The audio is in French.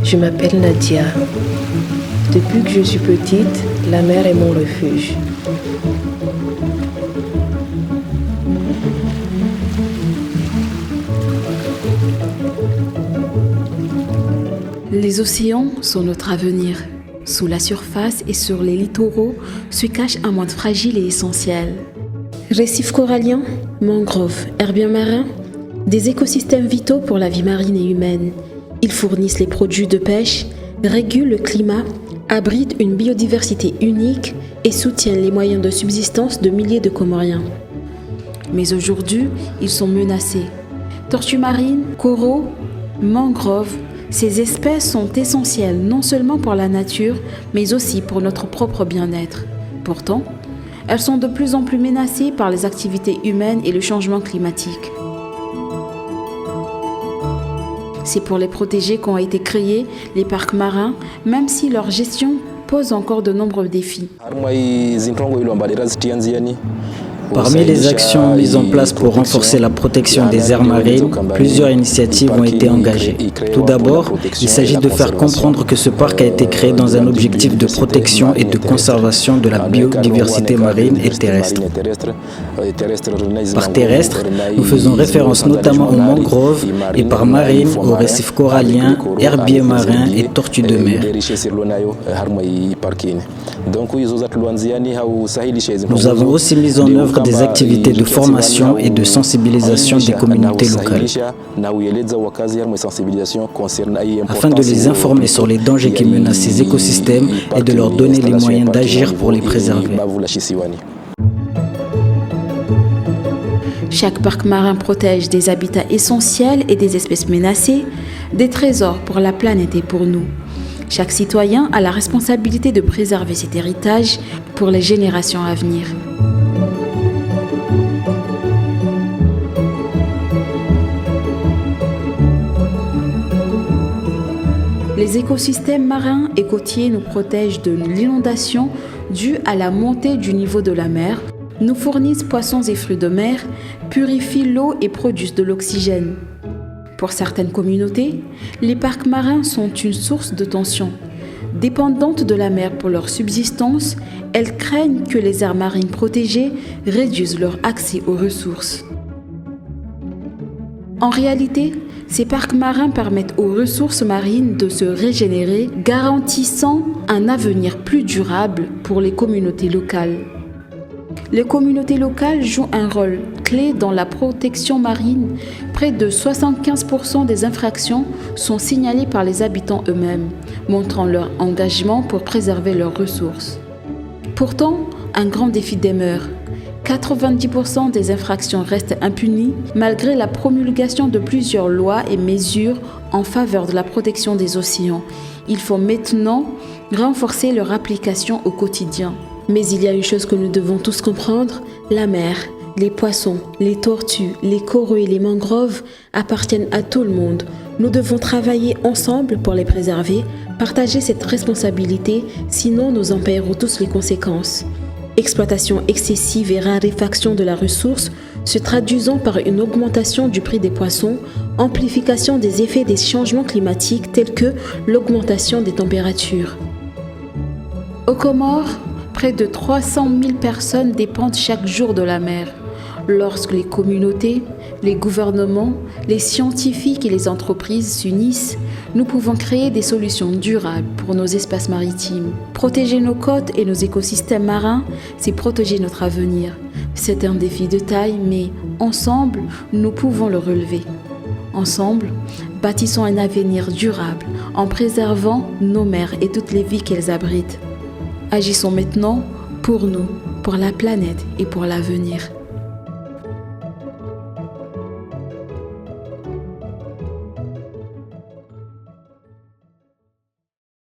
Je m'appelle Nadia. Depuis que je suis petite, la mer est mon refuge. Les océans sont notre avenir. Sous la surface et sur les littoraux se cache un monde fragile et essentiel. Récifs coralliens, mangroves, herbiers marins, des écosystèmes vitaux pour la vie marine et humaine. Ils fournissent les produits de pêche, régulent le climat, abritent une biodiversité unique et soutiennent les moyens de subsistance de milliers de Comoriens. Mais aujourd'hui, ils sont menacés. Tortues marines, coraux, mangroves, ces espèces sont essentielles non seulement pour la nature, mais aussi pour notre propre bien-être. Pourtant, elles sont de plus en plus menacées par les activités humaines et le changement climatique. C'est pour les protéger qu'ont été créés les parcs marins, même si leur gestion pose encore de nombreux défis. Parmi les actions mises en place pour renforcer la protection des aires marines, plusieurs initiatives ont été engagées. Tout d'abord, il s'agit de faire comprendre que ce parc a été créé dans un objectif de protection et de conservation de la biodiversité marine et terrestre. Par terrestre, nous faisons référence notamment aux mangroves et par marine aux récifs coralliens, herbiers marins et tortues de mer. Nous avons aussi mis en œuvre des activités de formation et de sensibilisation des communautés locales, afin de les informer sur les dangers qui menacent ces écosystèmes et de leur donner les moyens d'agir pour les préserver. Chaque parc marin protège des habitats essentiels et des espèces menacées, des trésors pour la planète et pour nous. Chaque citoyen a la responsabilité de préserver cet héritage pour les générations à venir. Les écosystèmes marins et côtiers nous protègent de l'inondation due à la montée du niveau de la mer, nous fournissent poissons et fruits de mer, purifient l'eau et produisent de l'oxygène. Pour certaines communautés, les parcs marins sont une source de tension. Dépendantes de la mer pour leur subsistance, elles craignent que les aires marines protégées réduisent leur accès aux ressources. En réalité, ces parcs marins permettent aux ressources marines de se régénérer, garantissant un avenir plus durable pour les communautés locales. Les communautés locales jouent un rôle clé dans la protection marine. Près de 75% des infractions sont signalées par les habitants eux-mêmes, montrant leur engagement pour préserver leurs ressources. Pourtant, un grand défi demeure. 90% des infractions restent impunies malgré la promulgation de plusieurs lois et mesures en faveur de la protection des océans. Il faut maintenant renforcer leur application au quotidien. Mais il y a une chose que nous devons tous comprendre, la mer, les poissons, les tortues, les coraux et les mangroves appartiennent à tout le monde. Nous devons travailler ensemble pour les préserver, partager cette responsabilité, sinon nous en paierons tous les conséquences. Exploitation excessive et raréfaction de la ressource se traduisant par une augmentation du prix des poissons, amplification des effets des changements climatiques tels que l'augmentation des températures. Aux Comores, près de 300 000 personnes dépendent chaque jour de la mer. Lorsque les communautés, les gouvernements, les scientifiques et les entreprises s'unissent, nous pouvons créer des solutions durables pour nos espaces maritimes. Protéger nos côtes et nos écosystèmes marins, c'est protéger notre avenir. C'est un défi de taille, mais ensemble, nous pouvons le relever. Ensemble, bâtissons un avenir durable en préservant nos mers et toutes les vies qu'elles abritent. Agissons maintenant pour nous, pour la planète et pour l'avenir.